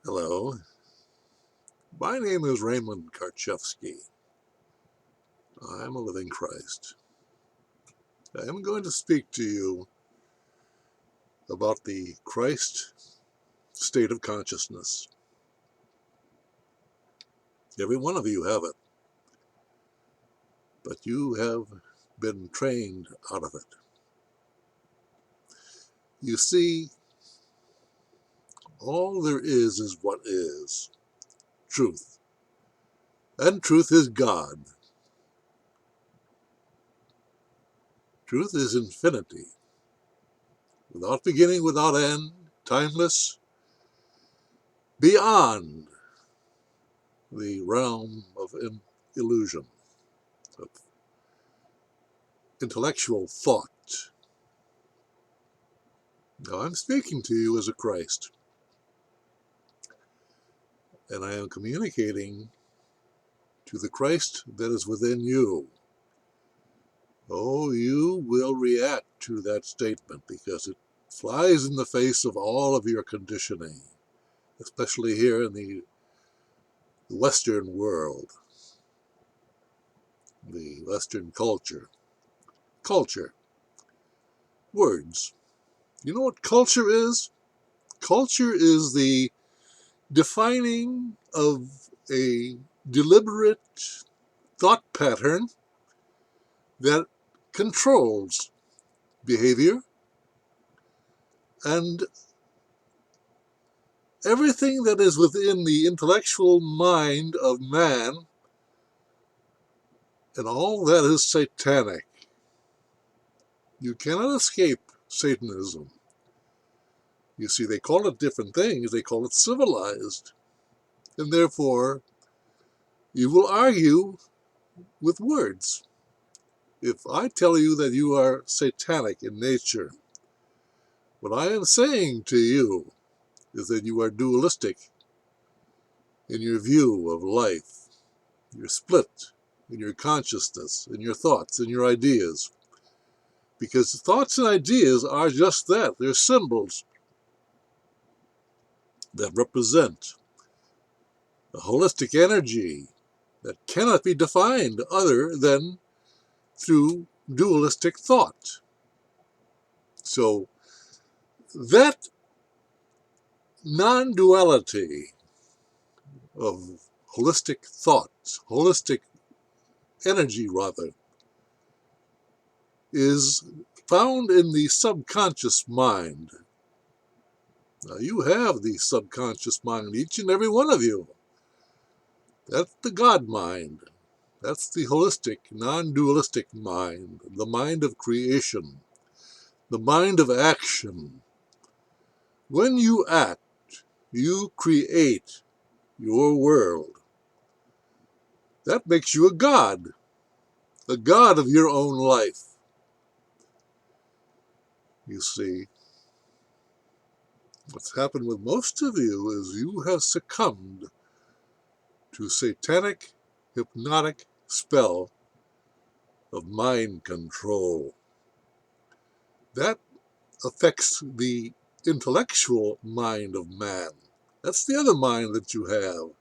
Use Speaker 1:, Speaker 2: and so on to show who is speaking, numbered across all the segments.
Speaker 1: Hello, my name is Raymond Karchevsky. I'm a living Christ. I am going to speak to you about the Christ state of consciousness. Every one of you have it, but you have been trained out of it. You see, all there is what is truth, and truth is God. Truth is infinity, without beginning, without end, timeless, beyond the realm of illusion, of intellectual thought. Now I'm speaking to you as a Christ, and I am communicating to the Christ that is within you. Oh, you will react to that statement because it flies in the face of all of your conditioning, especially here in the Western world, the Western culture. Culture. Words. You know what culture is? Culture is the defining of a deliberate thought pattern that controls behavior and everything that is within the intellectual mind of man, and all that is satanic. You cannot escape Satanism. You see, they call it different things. They call it civilized. And therefore, you will argue with words. If I tell you that you are satanic in nature, what I am saying to you is that you are dualistic in your view of life. You're split in your consciousness, in your thoughts, in your ideas. Because thoughts and ideas are just that. They're symbols that represent a holistic energy that cannot be defined other than through dualistic thought. So that non-duality of holistic thought, holistic energy rather, is found in the subconscious mind. Now, you have the subconscious mind, each and every one of you. That's the God mind. That's the holistic, non-dualistic mind, the mind of creation, the mind of action. When you act, you create your world. That makes you a god of your own life. You see, what's happened with most of you is you have succumbed to satanic, hypnotic spell of mind control. That affects the intellectual mind of man. That's the other mind that you have.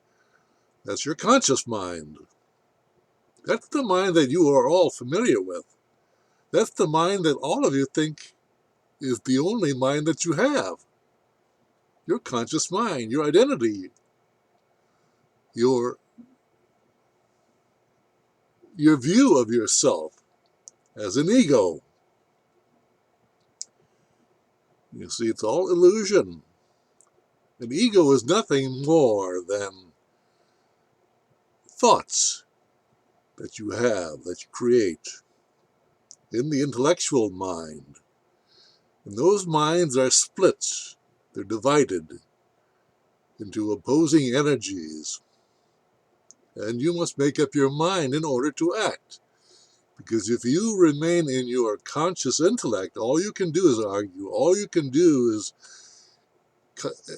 Speaker 1: That's your conscious mind. That's the mind that you are all familiar with. That's the mind that all of you think is the only mind that you have. Your conscious mind, your identity, your view of yourself as an ego. You see, it's all illusion. An ego is nothing more than thoughts that you have, that you create in the intellectual mind. And those minds are split. They're divided into opposing energies. And you must make up your mind in order to act. Because if you remain in your conscious intellect, all you can do is argue. All you can do is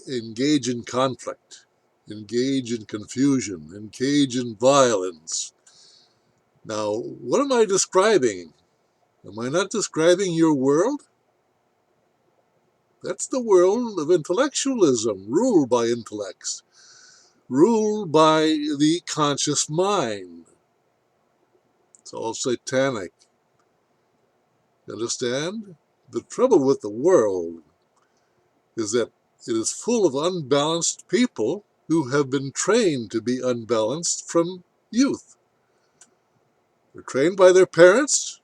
Speaker 1: engage in conflict, engage in confusion, engage in violence. Now, what am I describing? Am I not describing your world? That's the world of intellectualism, ruled by intellects, ruled by the conscious mind. It's all satanic. You understand? The trouble with the world is that it is full of unbalanced people who have been trained to be unbalanced from youth. They're trained by their parents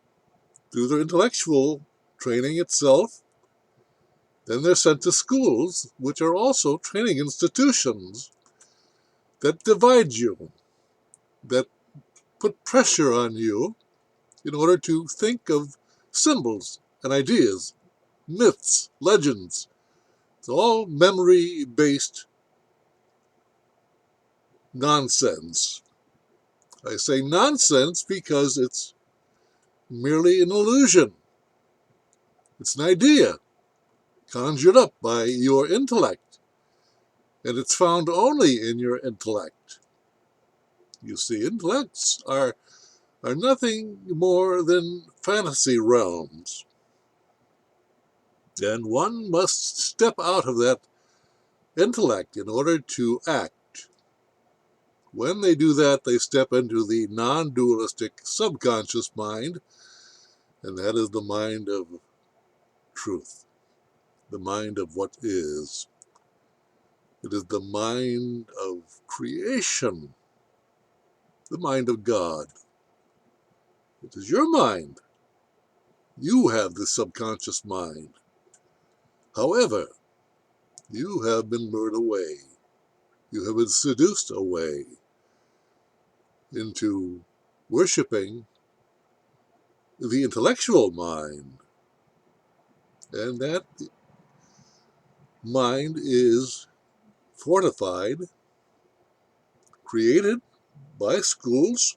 Speaker 1: through their intellectual training itself. Then they're sent to schools, which are also training institutions that divide you, that put pressure on you in order to think of symbols and ideas, myths, legends. It's all memory-based nonsense. I say nonsense because it's merely an illusion. It's an idea conjured up by your intellect, and it's found only in your intellect. You see, intellects are nothing more than fantasy realms, and one must step out of that intellect in order to act. When they do that, they step into the non-dualistic subconscious mind, and that is the mind of truth, the mind of what is. It is the mind of creation, the mind of God. It is your mind. You have the subconscious mind. However, you have been lured away. You have been seduced away into worshiping the intellectual mind. And that mind is fortified, created by schools,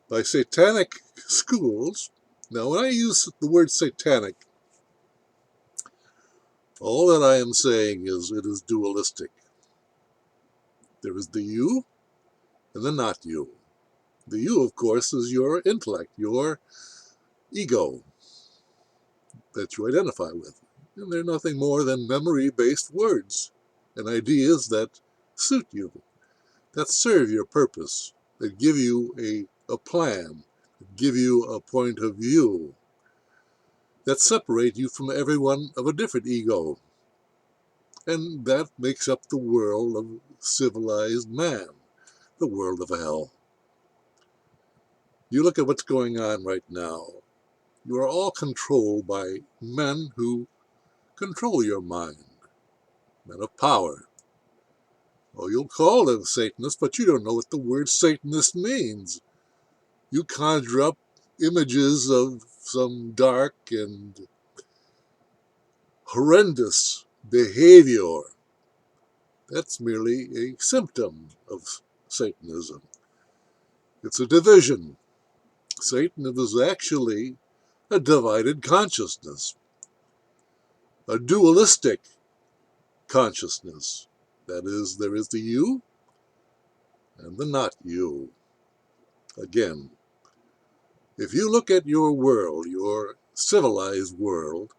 Speaker 1: by satanic schools. Now, when I use the word satanic, all that I am saying is it is dualistic. There is the you and the not you. The you, of course, is your intellect, your ego that you identify with. And they're nothing more than memory-based words and ideas that suit you, that serve your purpose, that give you a plan, that give you a point of view, that separate you from everyone of a different ego. And that makes up the world of civilized man, the world of hell. You look at what's going on right now. You are all controlled by men who control your mind, men of power. Oh, you'll call them Satanists, but you don't know what the word Satanist means. You conjure up images of some dark and horrendous behavior. That's merely a symptom of Satanism. It's a division. Satan is actually a divided consciousness, a dualistic consciousness. That is, there is the you and the not you. Again, if you look at your world, your civilized world,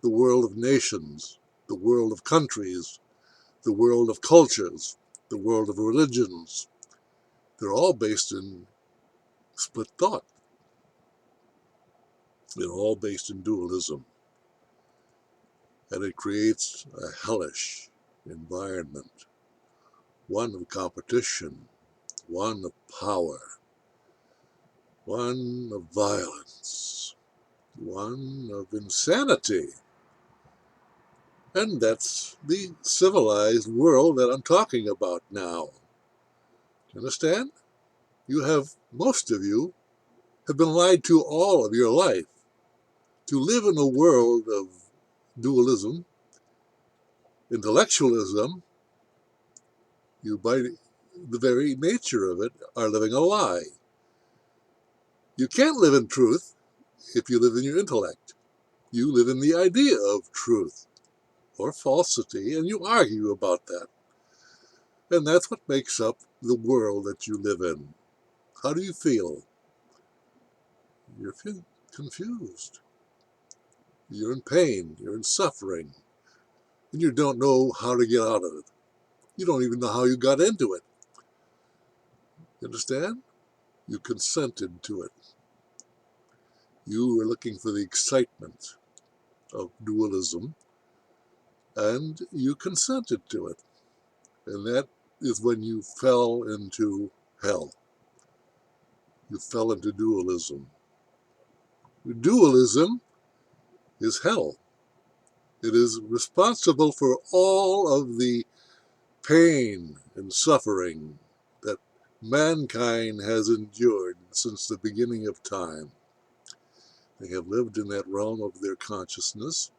Speaker 1: the world of nations, the world of countries, the world of cultures, the world of religions, they're all based in split thought. They're all based in dualism. And it creates a hellish environment, one of competition, one of power, one of violence, one of insanity. And that's the civilized world that I'm talking about now. You understand? Most of you have been lied to all of your life. To live in a world of dualism, intellectualism, you, by the very nature of it, are living a lie. You can't live in truth if you live in your intellect. You live in the idea of truth or falsity, and you argue about that. And that's what makes up the world that you live in. How do you feel? You're confused. You're in pain. You're in suffering. and you don't know how to get out of it. You don't even know how you got into it. You understand? You consented to it. You were looking for the excitement of dualism, and you consented to it. And that is when you fell into hell. You fell into dualism. Dualism is hell. It is responsible for all of the pain and suffering that mankind has endured since the beginning of time. They have lived in that realm of their consciousness,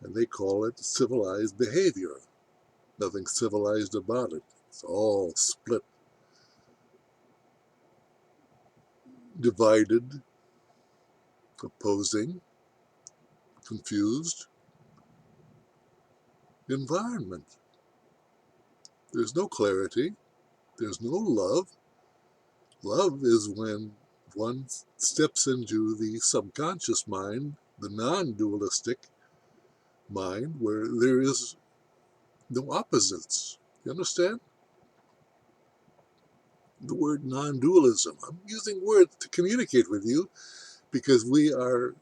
Speaker 1: and they call it civilized behavior. Nothing civilized about it. It's all split, divided, opposing, confused environment. There's no clarity. There's no love. Love is when one steps into the subconscious mind, the non-dualistic mind, where there is no opposites. You understand? The word non-dualism. I'm using words to communicate with you because we are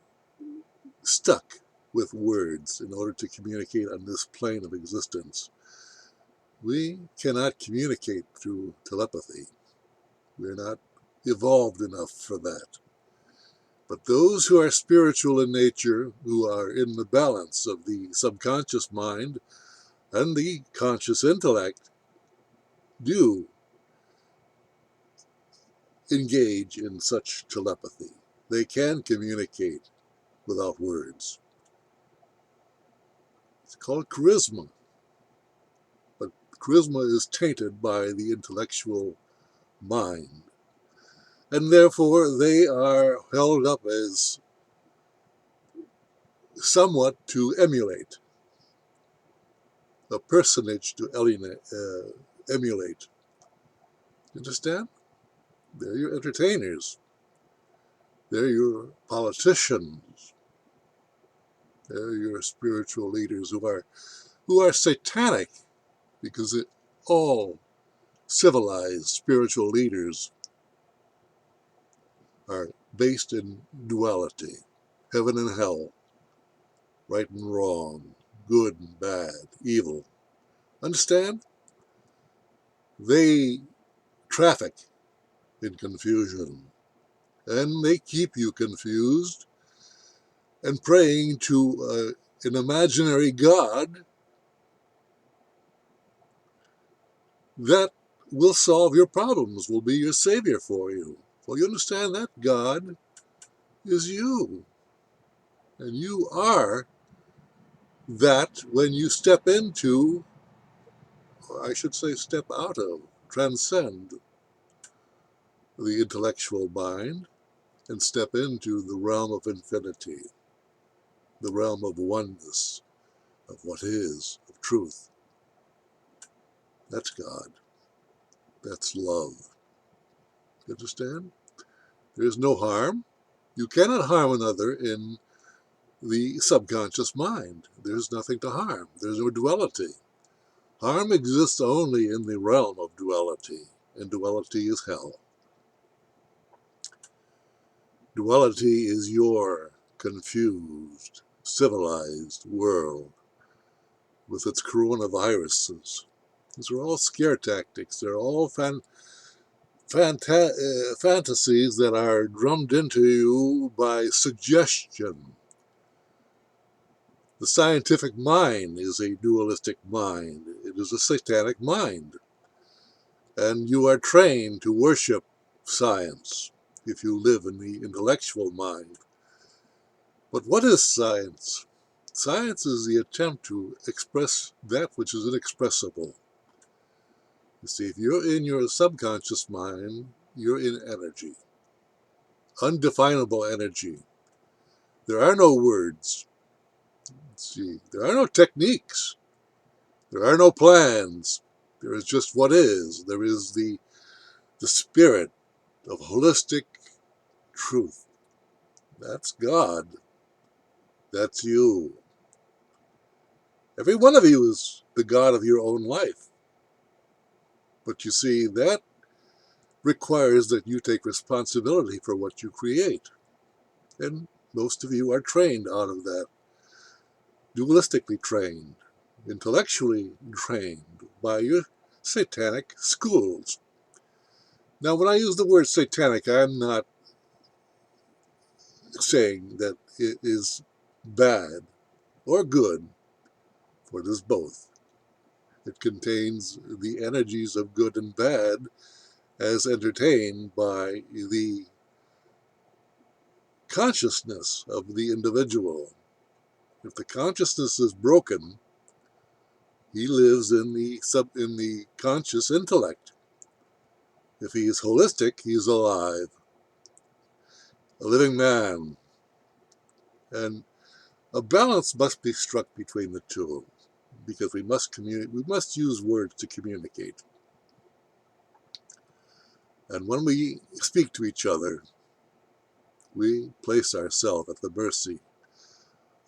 Speaker 1: stuck with words in order to communicate on this plane of existence. We cannot communicate through telepathy. We're not evolved enough for that. But those who are spiritual in nature, who are in the balance of the subconscious mind and the conscious intellect, do engage in such telepathy. They can communicate without words. It's called charisma. But charisma is tainted by the intellectual mind. And therefore they are held up as somewhat to emulate, a personage to emulate. Understand? They're your entertainers. They're your politicians. They're your spiritual leaders who are satanic, because all civilized spiritual leaders are based in duality, heaven and hell, right and wrong, good and bad, evil. Understand? They traffic in confusion, and they keep you confused and praying to an imaginary God that will solve your problems, will be your savior for you. Well, you understand that God is you, and you are that when you step into, or I should say step out of, transcend the intellectual mind and step into the realm of infinity, the realm of oneness, of what is, of truth. That's God. That's love. You understand? There is no harm. You cannot harm another in the subconscious mind. There's nothing to harm. There's no duality. Harm exists only in the realm of duality, and duality is hell. Duality is your confused, civilized world with its coronaviruses. These are all scare tactics. They're all fantasies that are drummed into you by suggestion. The scientific mind is a dualistic mind. It is a satanic mind. And you are trained to worship science if you live in the intellectual mind. But what is science? Science is the attempt to express that which is inexpressible. You see, if you're in your subconscious mind, you're in energy, undefinable energy. There are no words. See, there are no techniques. There are no plans. There is just what is. There is the spirit of holistic truth. That's God. That's you. Every one of you is the God of your own life. But you see, that requires that you take responsibility for what you create. And most of you are trained out of that, dualistically trained, intellectually trained by your satanic schools. Now, when I use the word satanic, I'm not saying that it is bad or good, for it is both. It contains the energies of good and bad as entertained by the consciousness of the individual. If the consciousness is broken, he lives in the conscious intellect. If he is holistic, he is alive, a living man. And a balance must be struck between the two, because we must use words to communicate. And when we speak to each other, we place ourselves at the mercy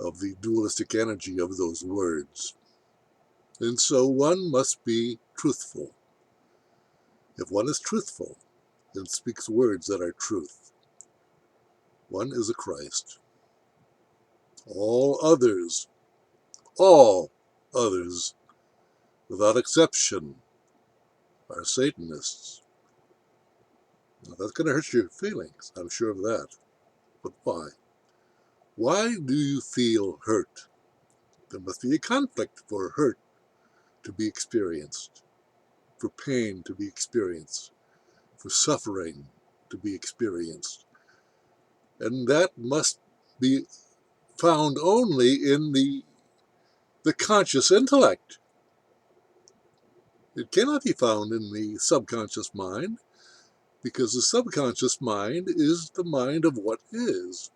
Speaker 1: of the dualistic energy of those words. And so one must be truthful. If one is truthful and speaks words that are truth, one is a Christ. All others, without exception, are Satanists. Now that's going to hurt your feelings, I'm sure of that. But why? Why do you feel hurt? There must be a conflict for hurt to be experienced, for pain to be experienced, for suffering to be experienced. And that must be found only in the conscious intellect. It cannot be found in the subconscious mind, because the subconscious mind is the mind of what is,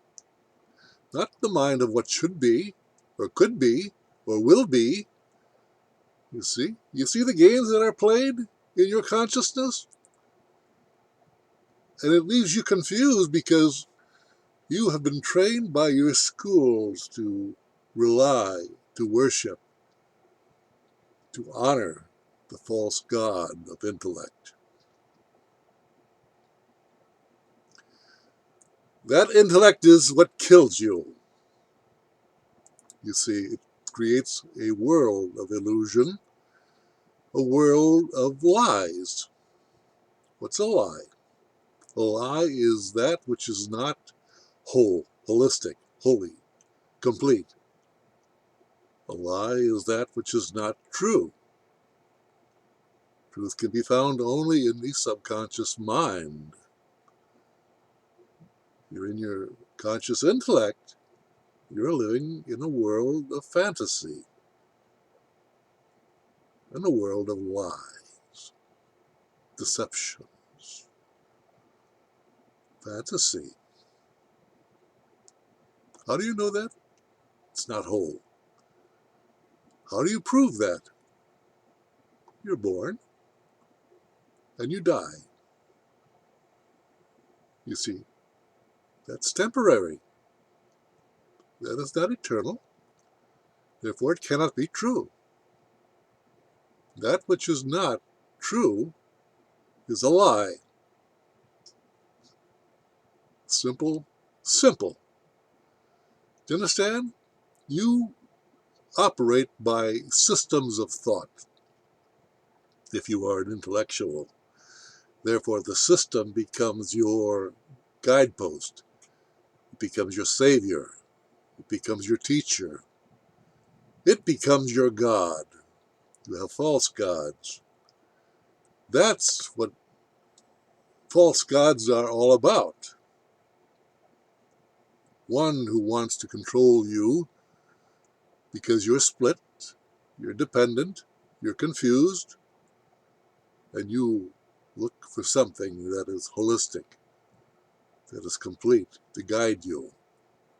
Speaker 1: not the mind of what should be, or could be, or will be. You see the games that are played in your consciousness? And it leaves you confused because you have been trained by your schools to rely, to worship, to honor the false god of intellect. That intellect is what kills you. You see, it creates a world of illusion, a world of lies. What's a lie? A lie is that which is not whole, holistic, holy, complete. A lie is that which is not true. Truth can be found only in the subconscious mind. You're in your conscious intellect. You're living in a world of fantasy, in a world of lies, deceptions, fantasy. How do you know that? It's not whole. How do you prove that? You're born, and you die. You see, that's temporary. That is not eternal. Therefore, it cannot be true. That which is not true is a lie. Simple, simple. Do you understand? You operate by systems of thought if you are an intellectual. Therefore, the system becomes your guidepost. It becomes your savior. It becomes your teacher. It becomes your God. You have false gods. That's what false gods are all about. One who wants to control you because you're split, you're dependent, you're confused, and you look for something that is holistic, that is complete, to guide you.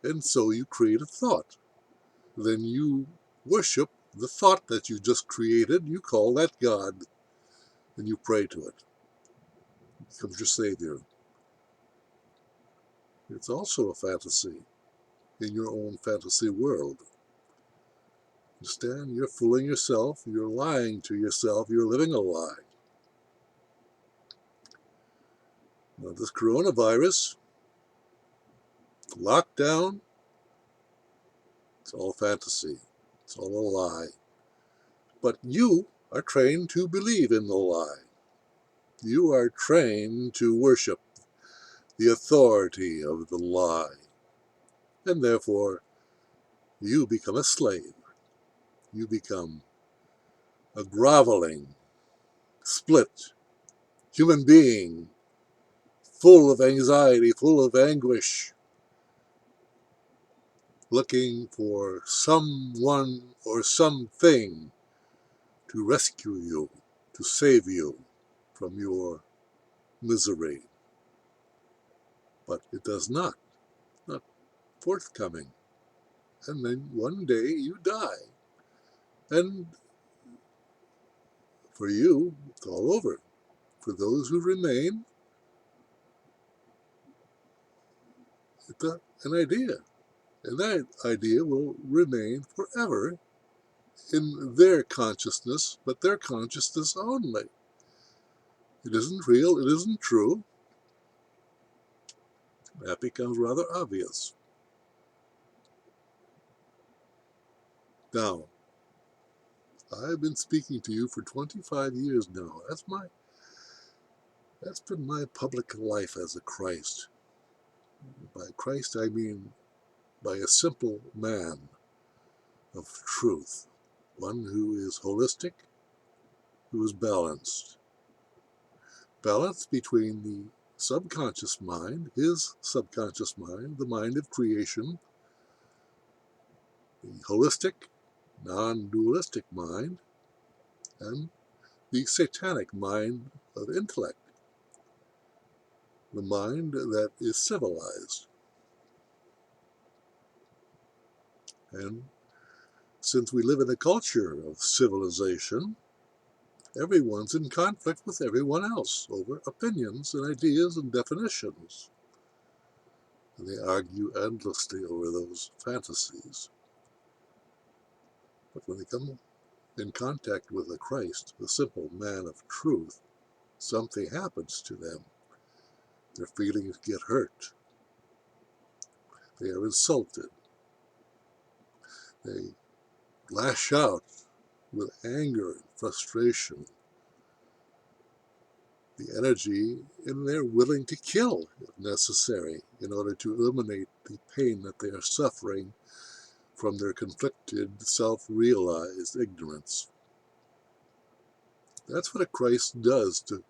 Speaker 1: And so you create a thought. Then you worship the thought that you just created. You call that God, and you pray to it. It becomes your savior. It's also a fantasy in your own fantasy world. Understand? You're fooling yourself. You're lying to yourself. You're living a lie. Now, this coronavirus, lockdown, it's all fantasy. It's all a lie. But you are trained to believe in the lie. You are trained to worship the authority of the lie. And therefore, you become a slave. You become a groveling, split human being, full of anxiety, full of anguish, looking for someone or something to rescue you, to save you from your misery. But it does not forthcoming. And then one day you die. And for you, it's all over. For those who remain, it's an idea. And that idea will remain forever in their consciousness, but their consciousness only. It isn't real, it isn't true. That becomes rather obvious. Now, I've been speaking to you for 25 years now. That's been my public life as a Christ. By Christ, I mean by a simple man of truth, one who is holistic, who is balanced. Balance between the subconscious mind, his subconscious mind, the mind of creation, the holistic, non-dualistic mind, and the satanic mind of intellect, the mind that is civilized. And since we live in a culture of civilization, everyone's in conflict with everyone else over opinions and ideas and definitions. And they argue endlessly over those fantasies. But when they come in contact with the Christ, the simple man of truth, something happens to them. Their feelings get hurt. They are insulted. They lash out with anger and frustration. The energy, and they're willing to kill if necessary in order to eliminate the pain that they are suffering from their conflicted, self-realized ignorance. That's what a Christ does to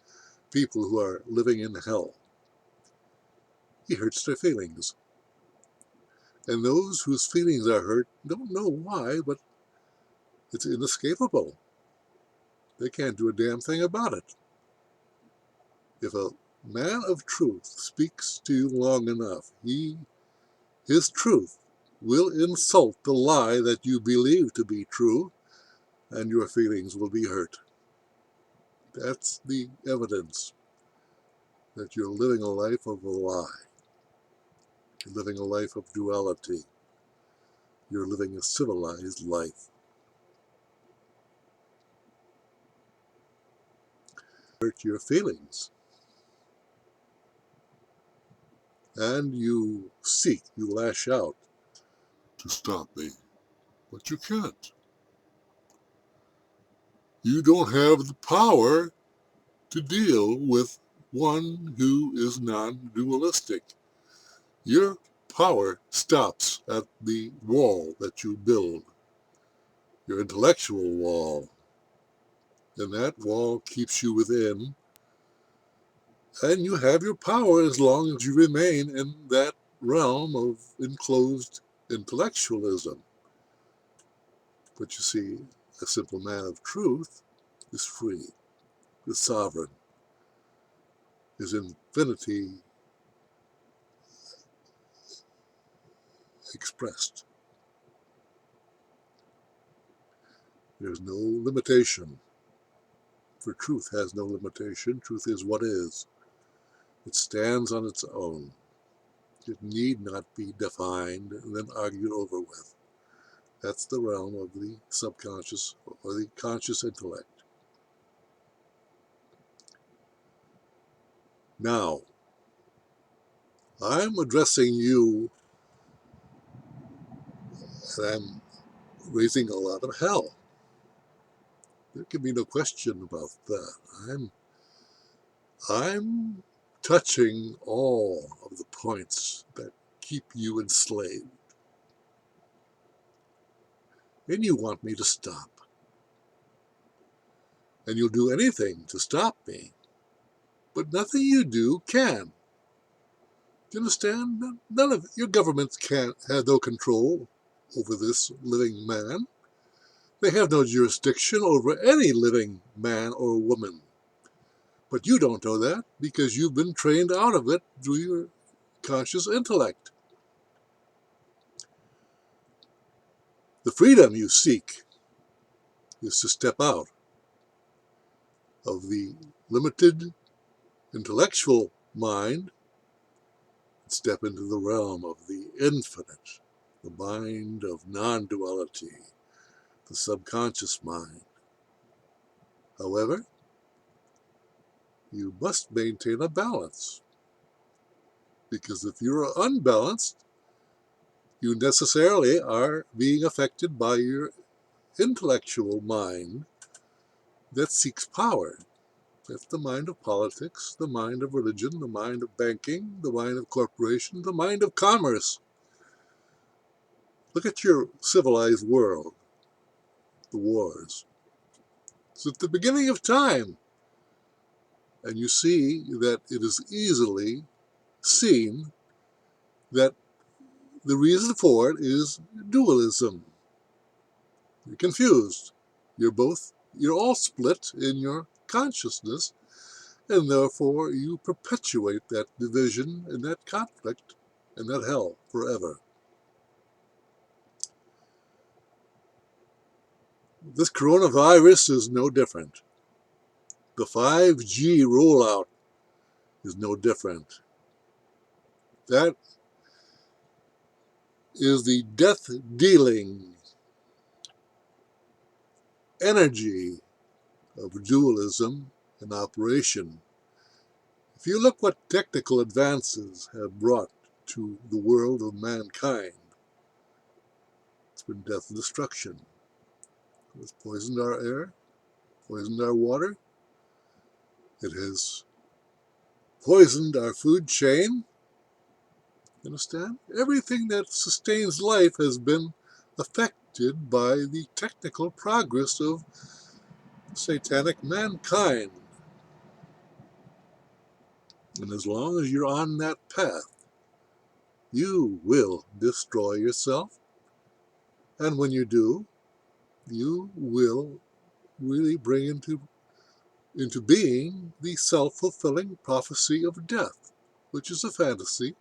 Speaker 1: people who are living in hell. He hurts their feelings. And those whose feelings are hurt don't know why, but it's inescapable. They can't do a damn thing about it. If a man of truth speaks to you long enough, his truth will insult the lie that you believe to be true, and your feelings will be hurt. That's the evidence that you're living a life of a lie. You're living a life of duality. You're living a civilized life. Hurt your feelings. And you seek, you lash out to stop me. But you can't. You don't have the power to deal with one who is non-dualistic. Your power stops at the wall that you build, your intellectual wall. And that wall keeps you within, and you have your power as long as you remain in that realm of enclosed intellectualism. But you see, a simple man of truth is free, is sovereign, is infinity expressed. There's no limitation, for truth has no limitation. Truth is what is. It stands on its own. It need not be defined and then argued over with. That's the realm of the subconscious or the conscious intellect. Now, I'm addressing you, and I'm raising a lot of hell. There can be no question about that. I'm touching all of the points that keep you enslaved. And you want me to stop. And you'll do anything to stop me. But nothing you do can. Do you understand? None of your governments can't have no control over this living man. They have no jurisdiction over any living man or woman. But you don't know that because you've been trained out of it through your conscious intellect. The freedom you seek is to step out of the limited intellectual mind and step into the realm of the infinite, the mind of non-duality, the subconscious mind. However, you must maintain a balance, because if you're unbalanced, you necessarily are being affected by your intellectual mind that seeks power. That's the mind of politics, the mind of religion, the mind of banking, the mind of corporation, the mind of commerce. Look at your civilized world, the wars. It's at the beginning of time, and you see that it is easily seen that the reason for it is dualism. You're confused. You're all split in your consciousness, and therefore you perpetuate that division and that conflict and that hell forever. This coronavirus is no different. The 5G rollout is no different. That is the death-dealing energy of dualism in operation. If you look what technical advances have brought to the world of mankind, it's been death and destruction. It has poisoned our air, poisoned our water. It has poisoned our food chain. You understand? Everything that sustains life has been affected by the technical progress of satanic mankind. And as long as you're on that path, you will destroy yourself. And when you do, you will really bring into being the self-fulfilling prophecy of death, which is a fantasy,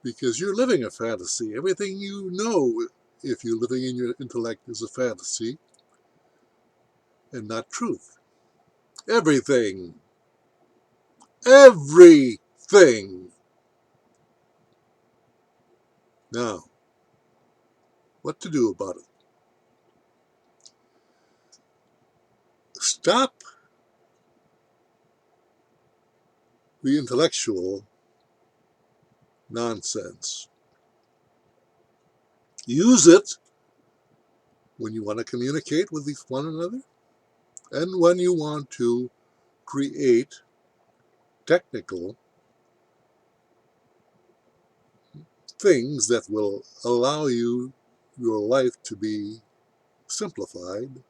Speaker 1: because you're living a fantasy. Everything you know, if you're living in your intellect, is a fantasy and not truth. Everything. Everything. Now, what to do about it? Stop the intellectual nonsense. Use it when you want to communicate with one another and when you want to create technical things that will allow your life to be simplified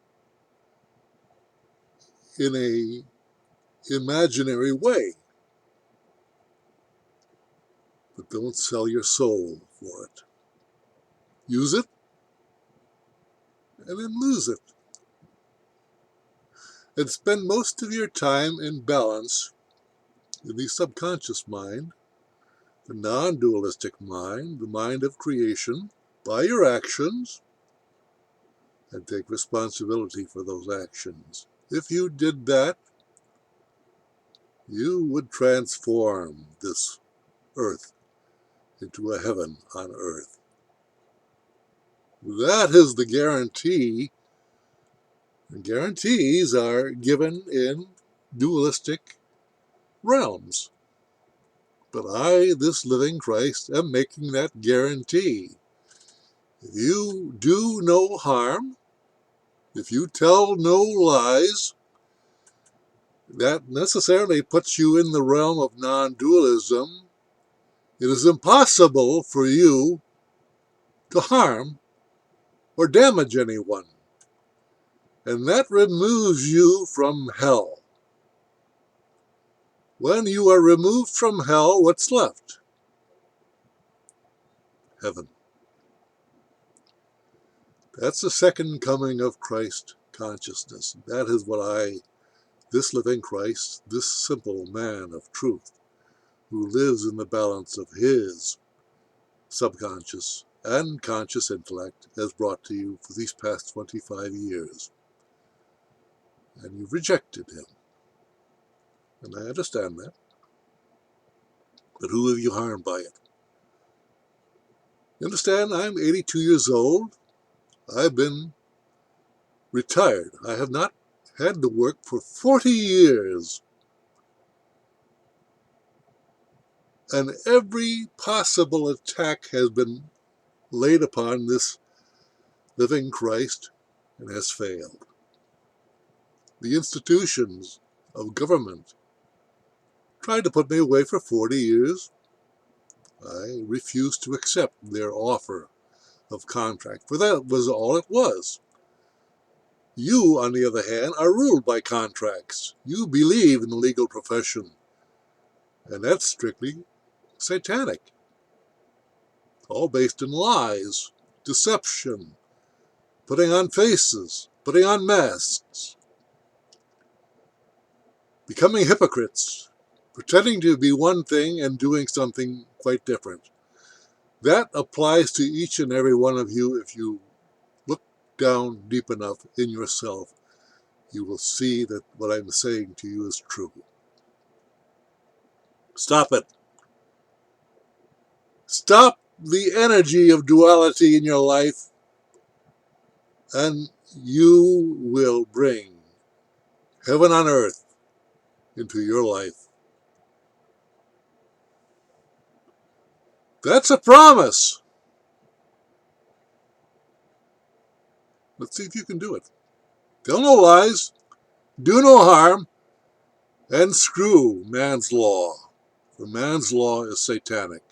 Speaker 1: in a imaginary way. But don't sell your soul for it. Use it and then lose it. And spend most of your time in balance in the subconscious mind, the non-dualistic mind, the mind of creation, by your actions, and take responsibility for those actions. If you did that, you would transform this earth into a heaven on earth. That is the guarantee. And guarantees are given in dualistic realms. But I, this living Christ, am making that guarantee. If you do no harm, if you tell no lies, that necessarily puts you in the realm of non-dualism. It is impossible for you to harm or damage anyone. And that removes you from hell. When you are removed from hell, what's left? Heaven. That's the second coming of Christ consciousness. That is what I, this living Christ, this simple man of truth, who lives in the balance of his subconscious and conscious intellect, has brought to you for these past 25 years. And you've rejected him. And I understand that. But who have you harmed by it? You understand, I'm 82 years old. I've been retired. I have not had to work for 40 years. And every possible attack has been laid upon this living Christ and has failed. The institutions of government tried to put me away for 40 years. I refused to accept their offer of contract, for that was all it was. You, on the other hand, are ruled by contracts. You believe in the legal profession, and that's strictly satanic. All based in lies, deception, putting on faces, putting on masks, becoming hypocrites, pretending to be one thing and doing something quite different. That applies to each and every one of you. If you look down deep enough in yourself, you will see that what I'm saying to you is true. Stop it. Stop the energy of duality in your life, and you will bring heaven on earth into your life. That's a promise. Let's see if you can do it. Tell no lies, do no harm, and screw man's law. For man's law is satanic.